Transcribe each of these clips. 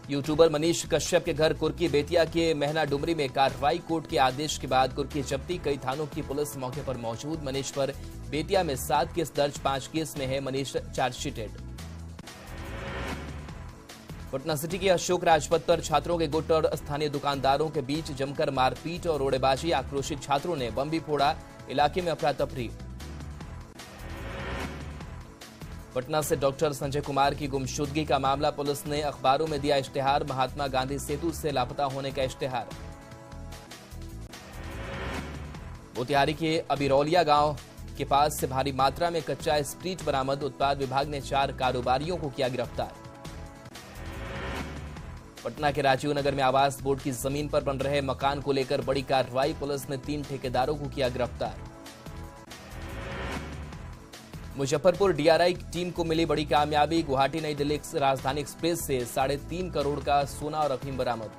YouTuber Manish Kashyap के घर कुर्की बेतिया के महना डुमरी में कार्रवाई। कोर्ट के आदेश के बाद कुर्की जब्ती। कई थानों की पुलिस मौके पर मौजूद। मनीष पर बेतिया में 7 केस दर्ज, 5 केस में है मनीष चार्जशीटेड। पटना सिटी के अशोक राजपथ पर छात्रों के गुट और स्थानीय दुकानदारों के बीच जमकर मारपीट और रोड़ेबाजी। आक्रोशित छात्रों ने बम भी फोड़ा। इलाके में अफरा तफरी। पटना से डॉक्टर संजय कुमार की गुमशुदगी का मामला। पुलिस ने अखबारों में दिया इश्तेहार। महात्मा गांधी सेतु से लापता होने का इश्तेहार। मोतिहारी के अबिरौलिया गांव के पास से भारी मात्रा में कच्चा स्प्रीट बरामद। उत्पाद विभाग ने 4 कारोबारियों को किया गिरफ्तार। पटना के राजीव नगर में आवास बोर्ड की जमीन पर बन रहे मकान को लेकर बड़ी कार्रवाई। पुलिस ने 3 ठेकेदारों को किया गिरफ्तार। मुजफ्फरपुर डीआरआई टीम को मिली बड़ी कामयाबी। गुवाहाटी नई दिल्ली राजधानी एक्सप्रेस से 3.5 करोड़ का सोना और अफीम बरामद।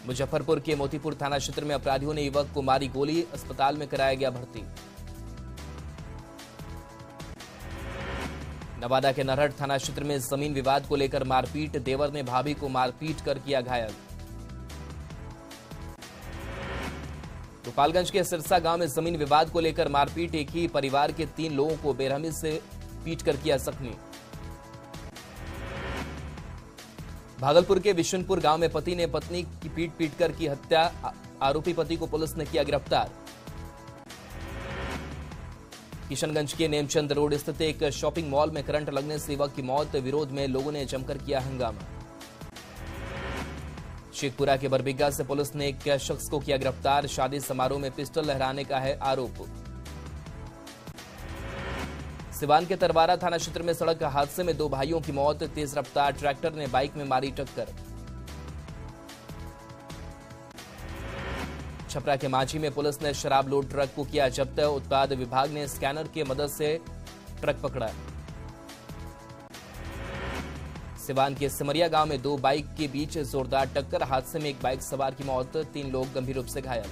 मुजफ्फरपुर के मोतीपुर थाना क्षेत्र में अपराधियों ने युवक को मारी गोली। अस्पताल में कराया गया भर्ती। नवादा के नरहट थाना क्षेत्र में जमीन विवाद को लेकर मारपीट। देवर ने भाभी को मारपीट कर किया घायल। गोपालगंज के सिरसा गांव में जमीन विवाद को लेकर मारपीट। एक ही परिवार के 3 लोगों को बेरहमी से पीटकर किया जख्मी। भागलपुर के विशुनपुर गांव में पति ने पत्नी की पीटकर की हत्या। आरोपी पति को पुलिस ने किया गिरफ्तार। किशनगंज के नेमचंद रोड स्थित एक शॉपिंग मॉल में करंट लगने से युवक की मौत। विरोध में लोगों ने जमकर किया हंगामा। शेखपुरा के बरबिग्गा से पुलिस ने एक शख्स को किया गिरफ्तार। शादी समारोह में पिस्टल लहराने का है आरोप। सिवान के तरवारा थाना क्षेत्र में सड़क हादसे में 2 भाइयों की मौत। तेज रफ्तार ट्रैक्टर ने बाइक में मारी टक्कर। छपरा के मांझी में पुलिस ने शराब लोड ट्रक को किया जब्त। उत्पाद विभाग ने स्कैनर की मदद से ट्रक पकड़ा। सिवान के सिमरिया गांव में 2 बाइक के बीच जोरदार टक्कर। हादसे में एक बाइक सवार की मौत, 3 लोग गंभीर रूप से घायल।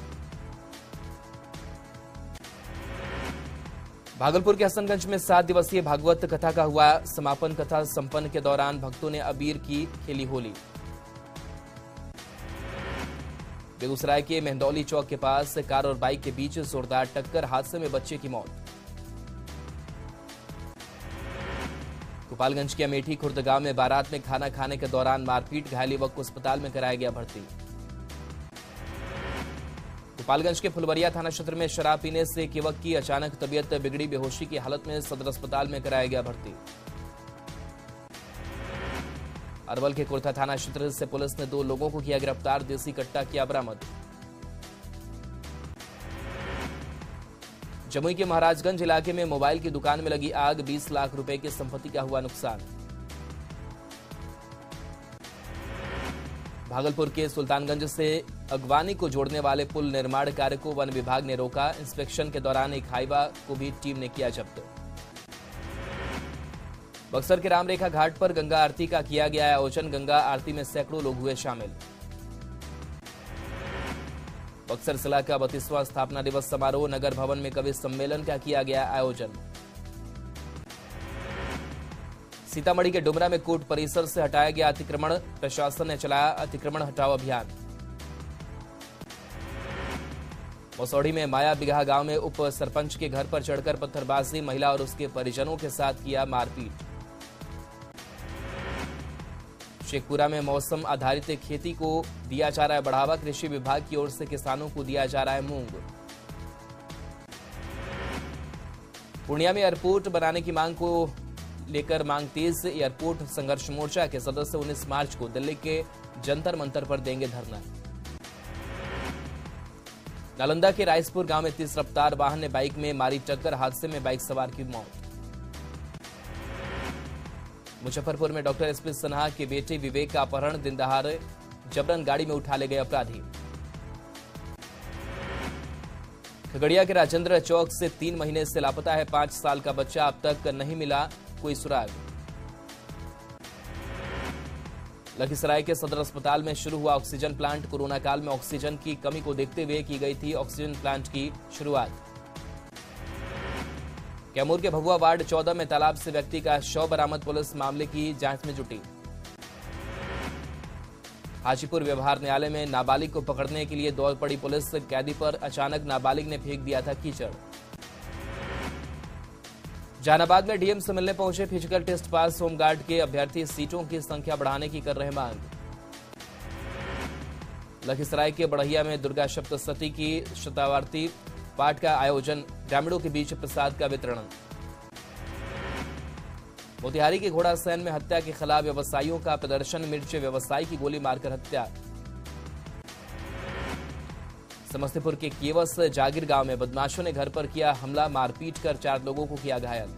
भागलपुर के हसनगंज में 7 दिवसीय भागवत कथा का हुआ समापन। कथा संपन्न के दौरान भक्तों ने अबीर की खेली होली। बेगूसराय के मेहंदौली चौक के पास कार और बाइक के बीच जोरदार टक्कर। हादसे में बच्चे की मौत। गोपालगंज के अमेठी खुर्द गांव में बारात में खाना खाने के दौरान मारपीट। घायल युवक को अस्पताल में कराया गया भर्ती। गोपालगंज के फुलवरिया थाना क्षेत्र में शराब पीने से एक युवक की अचानक तबीयत बिगड़ी। बेहोशी की हालत में सदर अस्पताल में कराया गया भर्ती। अरवल के कुर्था थाना क्षेत्र से पुलिस ने 2 लोगों को किया गिरफ्तार। देसी कट्टा किया बरामद। जमुई के महाराजगंज इलाके में मोबाइल की दुकान में लगी आग। 20 लाख रुपए की संपत्ति का हुआ नुकसान। भागलपुर के सुल्तानगंज से अगवानी को जोड़ने वाले पुल निर्माण कार्य को वन विभाग ने रोका। इंस्पेक्शन के दौरान एक हाईवा को भी टीम ने किया जब्त। बक्सर के रामरेखा घाट पर गंगा आरती का किया गया आयोजन। गंगा आरती में सैकड़ों लोग हुए शामिल। बक्सर जिला का 32वां स्थापना दिवस समारोह। नगर भवन में कवि सम्मेलन का किया गया आयोजन। सीतामढ़ी के डुमरा में कोर्ट परिसर से हटाया गया अतिक्रमण। प्रशासन ने चलाया अतिक्रमण हटाओ अभियान। मसौढ़ी में माया बिगहा गांव में उप सरपंच के घर पर चढ़कर पत्थरबाजी। महिला और उसके परिजनों के साथ किया मारपीट। शेखपुरा में मौसम आधारित खेती को दिया जा रहा है बढ़ावा। कृषि विभाग की ओर से किसानों को दिया जा रहा है मूंग। पूर्णिया में एयरपोर्ट बनाने की मांग को लेकर मांग तेज। एयरपोर्ट संघर्ष मोर्चा के सदस्य 19 मार्च को दिल्ली के जंतर मंतर पर देंगे धरना। नालंदा के रायसपुर गांव में तेज रफ्तार वाहन ने बाइक में मारी टक्कर। हादसे में बाइक सवार की मौत। मुजफ्फरपुर में डॉक्टर एसपी सिन्हा के बेटे विवेक का अपहरण। दिन दहाड़े जबरन गाड़ी में उठा ले गए अपराधी। खगड़िया के राजेंद्र चौक से 3 महीने से लापता है 5 साल का बच्चा। अब तक नहीं मिला कोई सुराग। लखीसराय के सदर अस्पताल में शुरू हुआ ऑक्सीजन प्लांट। कोरोना काल में ऑक्सीजन की कमी को देखते हुए की गई थी ऑक्सीजन प्लांट की शुरुआत। कैमूर के भभुआ वार्ड 14 में तालाब से व्यक्ति का शव बरामद, पुलिस मामले की जांच में जुटी। हाजीपुर व्यवहार न्यायालय में नाबालिग को पकड़ने के लिए दौड़ पड़ी पुलिस, कैदी पर अचानक नाबालिग ने फेंक दिया था कीचड़। जहानाबाद में डीएम से मिलने पहुंचे फिजिकल टेस्ट पास होमगार्ड के अभ्यर्थी, सीटों की संख्या बढ़ाने की कर रहे मांग। लखीसराय के बढ़िया में दुर्गा सप्तशती की शताब्दी पाठ का आयोजन, ग्रामीणों के बीच प्रसाद का वितरण। मोतिहारी के घोड़ा सैन में हत्या के खिलाफ व्यवसायियों का प्रदर्शन, मिर्च व्यवसायी की गोली मारकर हत्या। समस्तीपुर के केवस जागीर गांव में बदमाशों ने घर पर किया हमला, मारपीट कर 4 लोगों को किया घायल।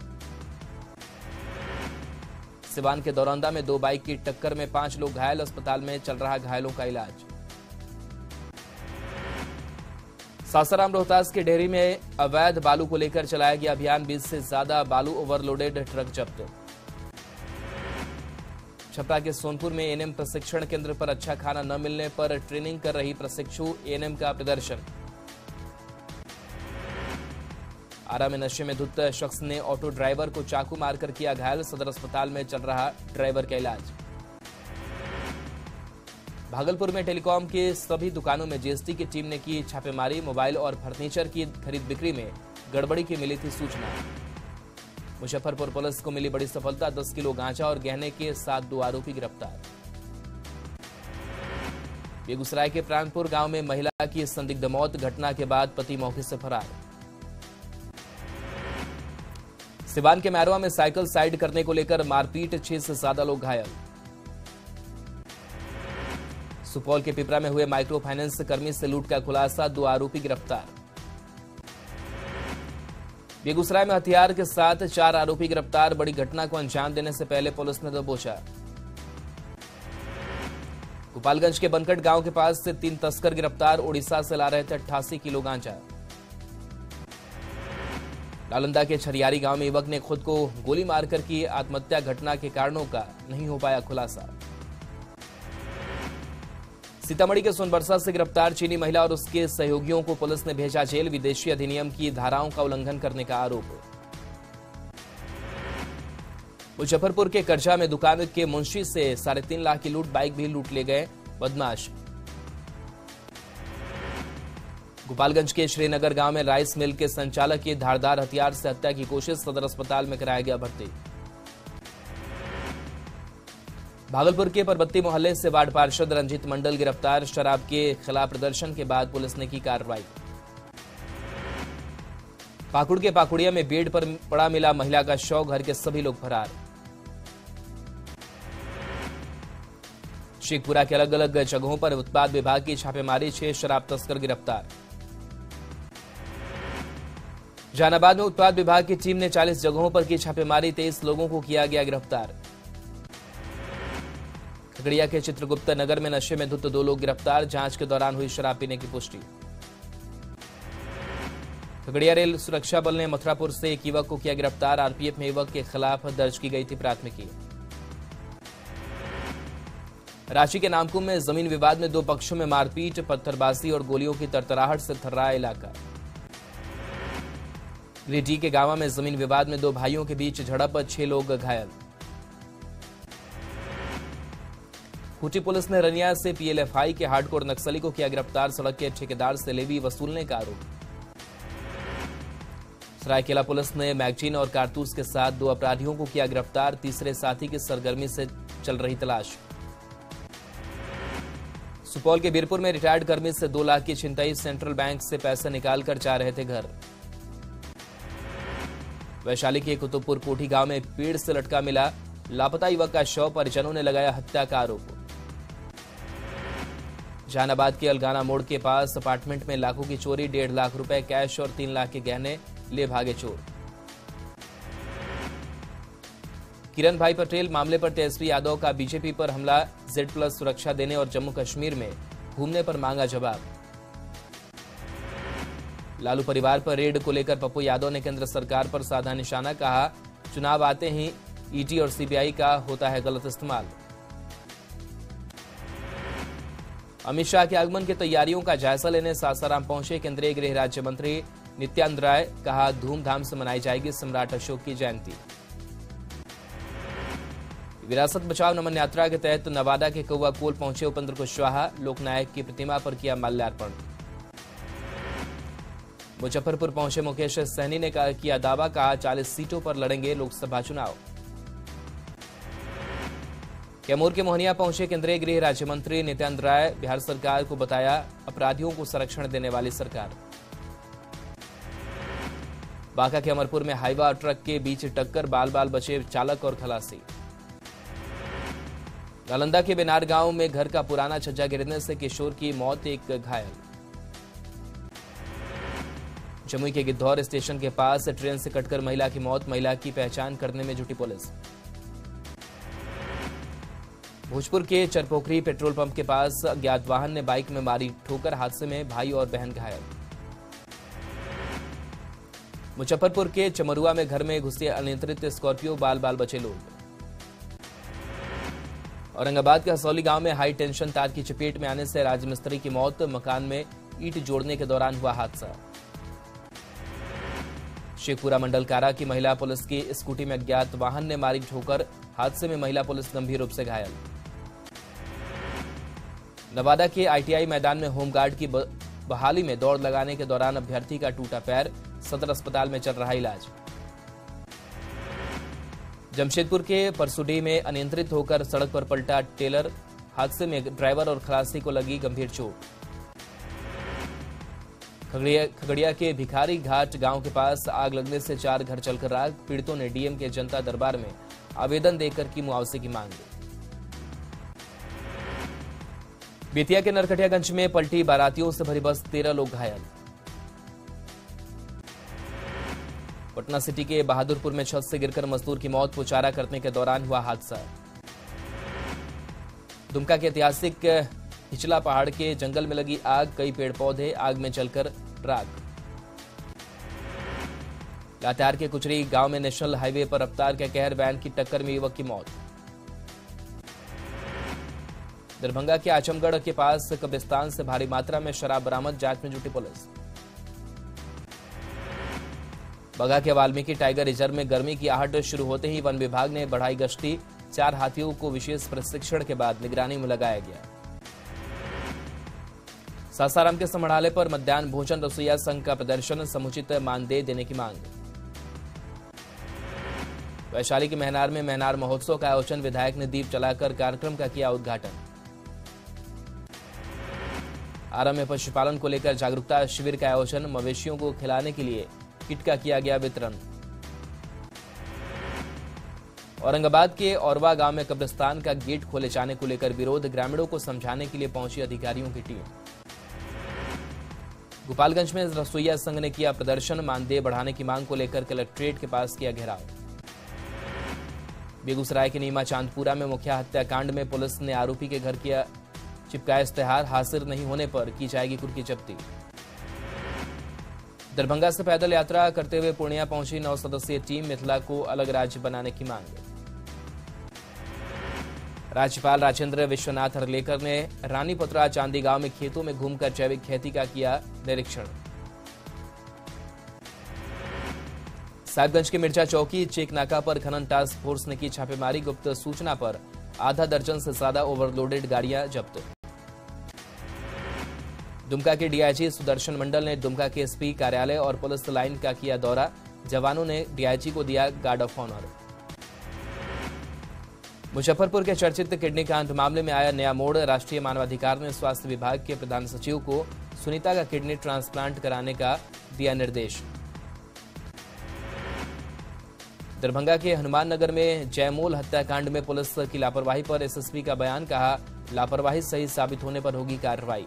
सिवान के दौरंदा में 2 बाइक की टक्कर में 5 लोग घायल, अस्पताल में चल रहा घायलों का इलाज। सासाराम रोहतास के डेहरी में अवैध बालू को लेकर चलाया गया अभियान, 20 से ज्यादा बालू ओवरलोडेड ट्रक जब्त। छपरा के सोनपुर में एएनएम प्रशिक्षण केंद्र पर अच्छा खाना न मिलने पर ट्रेनिंग कर रही प्रशिक्षु एएनएम का प्रदर्शन। आरा में नशे में धुत शख्स ने ऑटो ड्राइवर को चाकू मारकर किया घायल, सदर अस्पताल में चल रहा ड्राइवर का इलाज। भागलपुर में टेलीकॉम के सभी दुकानों में जीएसटी की टीम ने की छापेमारी, मोबाइल और फर्नीचर की खरीद बिक्री में गड़बड़ी की मिली थी सूचना। मुजफ्फरपुर पुलिस को मिली बड़ी सफलता, 10 किलो गांजा और गहने के साथ 2 आरोपी गिरफ्तार। बेगूसराय के प्राणपुर गांव में महिला की संदिग्ध मौत, घटना के बाद पति मौके से फरार। सिवान के मैरवा में साइकिल साइड करने को लेकर मारपीट, 6 से ज्यादा लोग घायल। सुपौल के पिपरा में हुए माइक्रो फाइनेंस कर्मी से लूट का खुलासा, 2 आरोपी गिरफ्तार। बेगूसराय में हथियार के साथ 4 आरोपी गिरफ्तार, बड़ी घटना को अंजाम देने से पहले पुलिस ने दबोचा। गोपालगंज के बनकट गांव के पास से 3 तस्कर गिरफ्तार, ओडिशा से ला रहे थे 88 किलो गांजा। नालंदा के छरियारी गांव में युवक ने खुद को गोली मारकर की आत्महत्या, घटना के कारणों का नहीं हो पाया खुलासा। सीतामढ़ी के सोनबरसा से गिरफ्तार चीनी महिला और उसके सहयोगियों को पुलिस ने भेजा जेल, विदेशी अधिनियम की धाराओं का उल्लंघन करने का आरोप। मुजफ्फरपुर के करजा में दुकान के मुंशी से 3.5 लाख की लूट, बाइक भी लूट ले गए बदमाश। गोपालगंज के श्रीनगर गांव में राइस मिल के संचालक की धारदार हथियार से हत्या की कोशिश, सदर अस्पताल में कराया गया भर्ती। भागलपुर के परबत्ती मोहल्ले से वार्ड पार्षद रंजीत मंडल गिरफ्तार, शराब के खिलाफ प्रदर्शन के बाद पुलिस ने की कार्रवाई। पाकुड़ के पाकुड़िया में बेड पर पड़ा मिला महिला का शव, घर के सभी लोग फरार। शेखपुरा के अलग अलग जगहों पर उत्पाद विभाग की छापेमारी, 6 शराब तस्कर गिरफ्तार। जहानाबाद में उत्पाद विभाग की टीम ने 40 जगहों पर की छापेमारी, 23 लोगों को किया गया गिरफ्तार। खगड़िया के चित्रगुप्त नगर में नशे में धुत 2 लोग गिरफ्तार, जांच के दौरान हुई शराब पीने की पुष्टि। खगड़िया रेल सुरक्षा बल ने मथुरापुर से एक युवक को किया गिरफ्तार, आरपीएफ में युवक के खिलाफ दर्ज की गई थी प्राथमिकी। रांची के नामकुम में जमीन विवाद में 2 पक्षों में मारपीट, पत्थरबाजी और गोलियों की तरतराहट से थर्राया इलाका। गिरिडीह के गांवा में जमीन विवाद में 2 भाइयों के बीच झड़प, 6 लोग घायल। खूंटी पुलिस ने रनिया से पीएलएफआई के हार्डकोर नक्सली को किया गिरफ्तार, सड़क के ठेकेदार से लेवी वसूलने का आरोप। सरायकेला पुलिस ने मैगजीन और कारतूस के साथ 2 अपराधियों को किया गिरफ्तार, तीसरे साथी की सरगर्मी से चल रही तलाश। सुपौल के बीरपुर में रिटायर्ड कर्मी से 2 लाख की छिनताई, सेंट्रल बैंक से पैसे निकालकर जा रहे थे घर। वैशाली के कुतुबपुर कोठी गांव में पेड़ से लटका मिला लापता युवक का शव, परिजनों ने लगाया हत्या का आरोप। जहानाबाद के अलगाना मोड़ के पास अपार्टमेंट में लाखों की चोरी, 1.5 लाख रुपए कैश और 3 लाख के गहने ले भागे चोर। किरण भाई पटेल मामले पर तेजस्वी यादव का बीजेपी पर हमला, Z+ सुरक्षा देने और जम्मू कश्मीर में घूमने पर मांगा जवाब। लालू परिवार पर रेड को लेकर पप्पू यादव ने केंद्र सरकार पर साधा निशाना, कहा चुनाव आते ही ईडी और सीबीआई का होता है गलत इस्तेमाल। अमित शाह के आगमन की तैयारियों का जायजा लेने सासाराम पहुंचे केंद्रीय गृह राज्य मंत्री नित्यानंद राय, कहा धूमधाम से मनाई जाएगी सम्राट अशोक की जयंती। विरासत बचाओ नमन यात्रा के तहत नवादा के कौवा कोल पहुंचे उपेंद्र कुशवाहा, लोकनायक की प्रतिमा पर किया माल्यार्पण। मुजफ्फरपुर पहुंचे मुकेश सहनी ने किया दावा, कहा 40 सीटों पर लड़ेंगे लोकसभा चुनाव। कैमूर के मोहनिया पहुंचे केंद्रीय गृह राज्य मंत्री नित्यानंद राय, बिहार सरकार को बताया अपराधियों को संरक्षण देने वाली सरकार। बांका के अमरपुर में हाईवा और ट्रक के बीच टक्कर, बाल बाल बचे चालक और खलासी। नालंदा के बेनार गांव में घर का पुराना छज्जा गिरने से किशोर की मौत, एक घायल। जमुई के गिद्धौर स्टेशन के पास ट्रेन से कटकर महिला की मौत, महिला की पहचान करने में जुटी पुलिस। भोजपुर के चरपोखरी पेट्रोल पंप के पास अज्ञात वाहन ने बाइक में मारी ठोकर, हादसे में भाई और बहन घायल। मुजफ्फरपुर के चमरुआ में घर में घुसी अनियंत्रित स्कॉर्पियो, बाल बाल बचे लोग। औरंगाबाद के हसौली गांव में हाई टेंशन तार की चपेट में आने से राजमिस्त्री की मौत, मकान में ईंट जोड़ने के दौरान हुआ हादसा। शेखपुरा मंडल कारा की महिला पुलिस की स्कूटी में अज्ञात वाहन ने मारी ठोकर, हादसे में महिला पुलिस गंभीर रूप से घायल। नवादा के आईटीआई मैदान में होमगार्ड की बहाली में दौड़ लगाने के दौरान अभ्यर्थी का टूटा पैर, सदर अस्पताल में चल रहा इलाज। जमशेदपुर के परसुडी में अनियंत्रित होकर सड़क पर पलटा टेलर, हादसे में ड्राइवर और खलासी को लगी गंभीर चोट। खगड़िया के भिखारी घाट गांव के पास आग लगने से 4 घर जलकर राख, पीड़ितों ने डीएम के जनता दरबार में आवेदन देकर की मुआवजे की मांग। बेतिया के नरकटियागंज में पलटी बारातियों से भरी बस, 13 लोग घायल। पटना सिटी के बहादुरपुर में छत से गिरकर मजदूर की मौत, पुचारा करने के दौरान हुआ हादसा। दुमका के ऐतिहासिक हिचला पहाड़ के जंगल में लगी आग, कई पेड़ पौधे आग में जलकर राख। लातेहार के कुचरी गांव में नेशनल हाईवे पर रफ्तार के कहर, वैन की टक्कर में युवक की मौत। दरभंगा के आचमगढ़ के पास कब्रिस्तान से भारी मात्रा में शराब बरामद, जांच में जुटी पुलिस। बगा के वाल्मीकि टाइगर रिजर्व में गर्मी की आहट शुरू होते ही वन विभाग ने बढ़ाई गश्ती, 4 हाथियों को विशेष प्रशिक्षण के बाद निगरानी में लगाया गया। सासाराम के समढ़ाले पर मध्याह्न भोजन रसोईया संघ का प्रदर्शन, समुचित मानदेय देने की मांग। वैशाली के महनार में महनार महोत्सव का आयोजन, विधायक ने दीप जलाकर कार्यक्रम का किया उद्घाटन। आरा में पशुपालन को लेकर जागरूकता शिविर का आयोजन, मवेशियों को खिलाने के लिए किट का किया गया वितरण। औरंगाबाद के औरवा गांव में कब्रिस्तान का गेट खोले जाने को लेकर विरोध, ग्रामीणों को समझाने के लिए पहुंची अधिकारियों की टीम। गोपालगंज में रसोईया संघ ने किया प्रदर्शन, मानदेय बढ़ाने की मांग को लेकर कलेक्ट्रेट के पास किया घेराव। बेगूसराय के नीमा चांदपुरा में मुखिया हत्याकांड में पुलिस ने आरोपी के घर किया चिपकाया इश्तेहार, हाजिर नहीं होने पर की जाएगी कुर्की जब्ती। दरभंगा से पैदल यात्रा करते हुए पूर्णिया पहुंची 9 सदस्यीय टीम, मिथिला को अलग राज्य बनाने की मांग। राज्यपाल राजेंद्र विश्वनाथ हर्लेकर ने रानीपत्रा चांदी गांव में खेतों में घूमकर जैविक खेती का किया निरीक्षण। साहिबगंज के मिर्जा चौकी चेक नाका पर खनन टास्क फोर्स ने की छापेमारी, गुप्त सूचना पर आधा दर्जन से ज्यादा ओवरलोडेड गाड़ियां जब्त। दुमका के डीआईजी सुदर्शन मंडल ने दुमका के एसपी कार्यालय और पुलिस लाइन का किया दौरा, जवानों ने डीआईजी को दिया गार्ड ऑफ ऑनर। मुजफ्फरपुर के चर्चित किडनी कांड मामले में आया नया मोड़, राष्ट्रीय मानवाधिकार ने स्वास्थ्य विभाग के प्रधान सचिव को सुनीता का किडनी ट्रांसप्लांट कराने का दिया निर्देश। दरभंगा के हनुमान नगर में जयमोल हत्याकांड में पुलिस की लापरवाही पर एसएसपी का बयान, कहा लापरवाही सही साबित होने पर होगी कार्रवाई।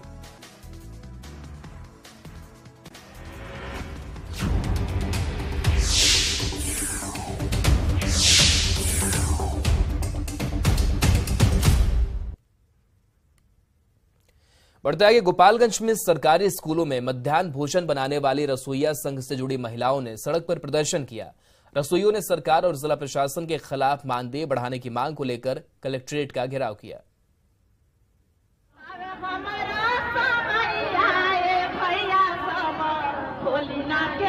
बढ़ते आगे, गोपालगंज में सरकारी स्कूलों में मध्याह्न भोजन बनाने वाली रसोईया संघ से जुड़ी महिलाओं ने सड़क पर प्रदर्शन किया। रसोइयों ने सरकार और जिला प्रशासन के खिलाफ मानदेय बढ़ाने की मांग को लेकर कलेक्ट्रेट का घेराव किया। भैया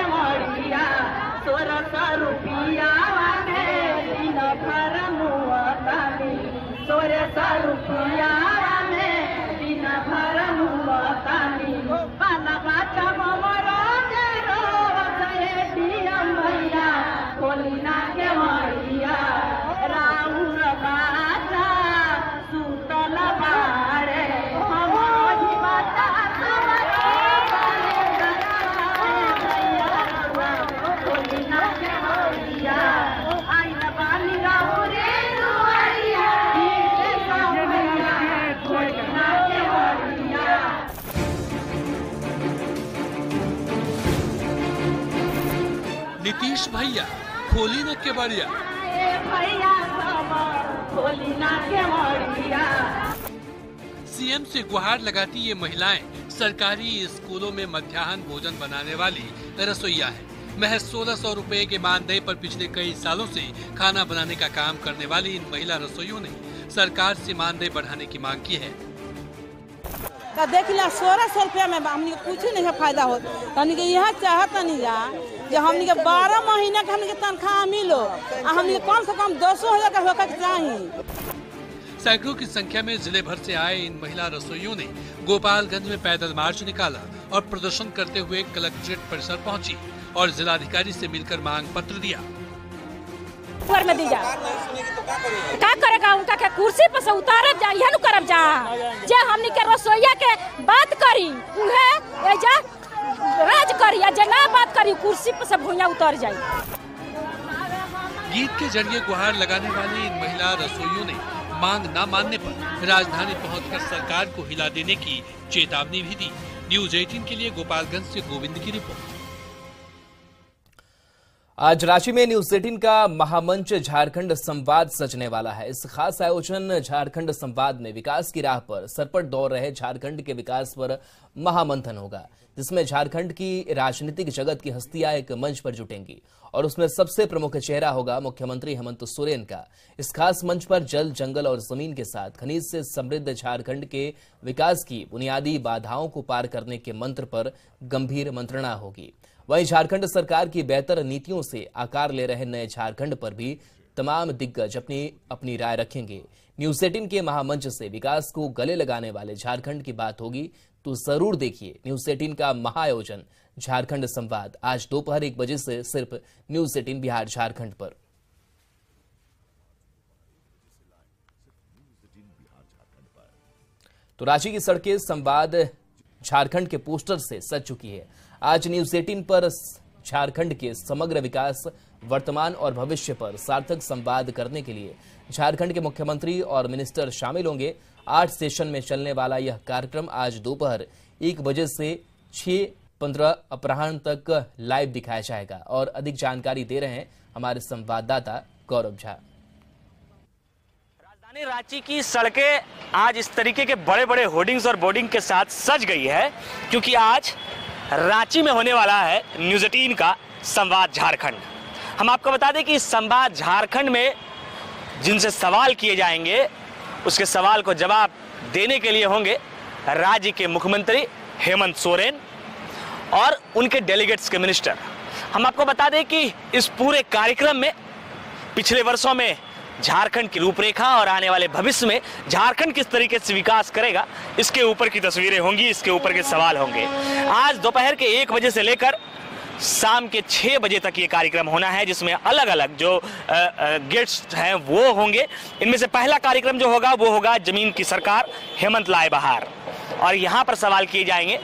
नीतीश भैया खोली न केवड़िया, सीएम से गुहार लगाती ये महिलाएं सरकारी स्कूलों में मध्याह्न भोजन बनाने वाली रसोइया है। महज 1600 रुपए के मानदेय पर पिछले कई सालों से खाना बनाने का काम करने वाली इन महिला रसोइयों ने सरकार से मानदेय बढ़ाने की मांग की है। देख लिया 1600 रुपया में हमने कुछ नहीं फायदा हो, हमने यहाँ चाहत नहीं जो हमने 12 महीना के हमने तनख्वाह मिलो, हमने कम से कम 200,000 का होकर चाहिए। सैकड़ों की संख्या में जिले भर से आए इन महिला रसोइयों ने गोपालगंज में पैदल मार्च निकाला और प्रदर्शन करते हुए कलेक्ट्रेट परिसर पहुंची और जिलाधिकारी से मिलकर मांग पत्र दिया। में दी जा का करेगा, उनका के कुर्सी पर से उतारब जा, यह करब जा जे हमनी के रसोइया के बात करी उहे एजा राज करी, जे ना बात करी कुर्सी पर से भुइया उतर जाई। गीत के जरिए गुहार लगाने वाली इन महिला रसोइयों ने मांग न मानने पर राजधानी पहुंचकर सरकार को हिला देने की चेतावनी भी दी। न्यूज 18 के लिए गोपालगंज से गोविंद की रिपोर्ट। आज रांची में न्यूज 18 का महामंच झारखंड संवाद सजने वाला है। इस खास आयोजन झारखंड संवाद में विकास की राह पर सरपट दौड़ रहे झारखंड के विकास पर महामंथन होगा, जिसमें झारखंड की राजनीतिक जगत की हस्तियां एक मंच पर जुटेंगी और उसमें सबसे प्रमुख चेहरा होगा मुख्यमंत्री हेमंत सोरेन का। इस खास मंच पर जल, जंगल और जमीन के साथ खनिज से समृद्ध झारखंड के विकास की बुनियादी बाधाओं को पार करने के मंत्र पर गंभीर मंत्रणा होगी। वहीं झारखंड सरकार की बेहतर नीतियों से आकार ले रहे नए झारखंड पर भी तमाम दिग्गज अपनी राय रखेंगे। न्यूज 18 के महामंच से विकास को गले लगाने वाले झारखंड की बात होगी, तो जरूर देखिए न्यूज 18 का महाआयोजन झारखंड संवाद आज दोपहर 1 बजे से सिर्फ न्यूज 18 बिहार झारखंड पर। तो रांची की सड़कें संवाद झारखंड के पोस्टर से सज चुकी है। आज न्यूज 18 पर झारखंड के समग्र विकास, वर्तमान और भविष्य पर सार्थक संवाद करने के लिए झारखंड के मुख्यमंत्री और मिनिस्टर शामिल होंगे। 8 सेशन में चलने वाला यह कार्यक्रम आज दोपहर 1 बजे से 6:15 अपराह्न तक लाइव दिखाया जाएगा और अधिक जानकारी दे रहे हैं हमारे संवाददाता गौरव झा। राजधानी रांची की सड़कें आज इस तरीके के बड़े बड़े होर्डिंग्स और बोर्डिंग के साथ सज गई है, क्योंकि आज रांची में होने वाला है न्यूज 18 का संवाद झारखंड। हम आपको बता दें कि इस संवाद झारखंड में जिनसे सवाल किए जाएंगे उसके सवाल को जवाब देने के लिए होंगे राज्य के मुख्यमंत्री हेमंत सोरेन और उनके डेलीगेट्स के मिनिस्टर। हम आपको बता दें कि इस पूरे कार्यक्रम में पिछले वर्षों में झारखंड की रूपरेखा और आने वाले भविष्य में झारखंड किस तरीके से विकास करेगा, इसके ऊपर की तस्वीरें होंगी, इसके ऊपर के सवाल होंगे। आज दोपहर के 1 बजे से लेकर शाम के 6 बजे तक ये कार्यक्रम होना है, जिसमें अलग अलग जो गेस्ट्स हैं वो होंगे। इनमें से पहला कार्यक्रम जो होगा वो होगा जमीन की सरकार, हेमंत लाए बहार, और यहाँ पर सवाल किए जाएंगे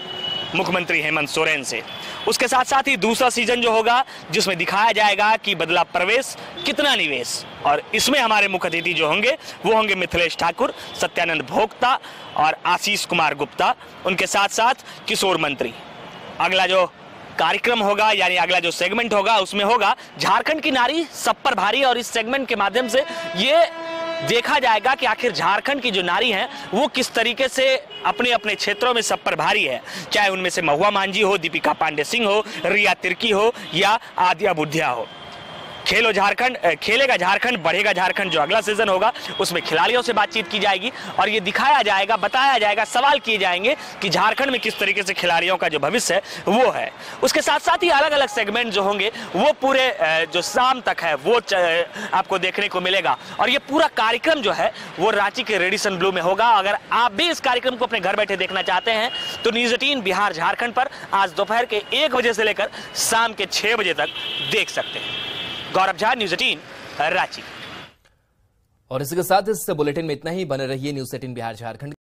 मुख्यमंत्री हेमंत सोरेन से। उसके साथ साथ ही दूसरा सीजन जो होगा जिसमें दिखाया जाएगा कि बदला प्रवेश कितना निवेश, और इसमें हमारे मुख्य अतिथि जो होंगे वो होंगे मिथिलेश ठाकुर, सत्यानंद भोक्ता और आशीष कुमार गुप्ता, उनके साथ साथ किशोर मंत्री। अगला जो कार्यक्रम होगा यानी अगला जो सेगमेंट होगा उसमें होगा झारखंड की नारी सब पर भारी, और इस सेगमेंट के माध्यम से ये देखा जाएगा कि आखिर झारखंड की जो नारी हैं वो किस तरीके से अपने अपने क्षेत्रों में सब पर भारी है, चाहे उनमें से महुआ मांझी हो, दीपिका पांडे सिंह हो, रिया तिर्की हो या आद्या बुधिया हो। खेलो झारखंड, खेलेगा झारखंड, बढ़ेगा झारखंड जो अगला सीजन होगा उसमें खिलाड़ियों से बातचीत की जाएगी और ये दिखाया जाएगा, बताया जाएगा, सवाल किए जाएंगे कि झारखंड में किस तरीके से खिलाड़ियों का जो भविष्य है वो है। उसके साथ साथ ही अलग अलग सेगमेंट जो होंगे वो पूरे जो शाम तक है वो आपको देखने को मिलेगा और ये पूरा कार्यक्रम जो है वो रांची के रेडिसन ब्लू में होगा। अगर आप भी इस कार्यक्रम को अपने घर बैठे देखना चाहते हैं तो न्यूज़ 18 बिहार झारखंड पर आज दोपहर के 1 बजे से लेकर शाम के 6 बजे तक देख सकते हैं। गौरव झा, न्यूज़ 18 रांची। और इसी के साथ इस बुलेटिन में इतना ही। बने रहिए न्यूज़ 18 बिहार झारखंड।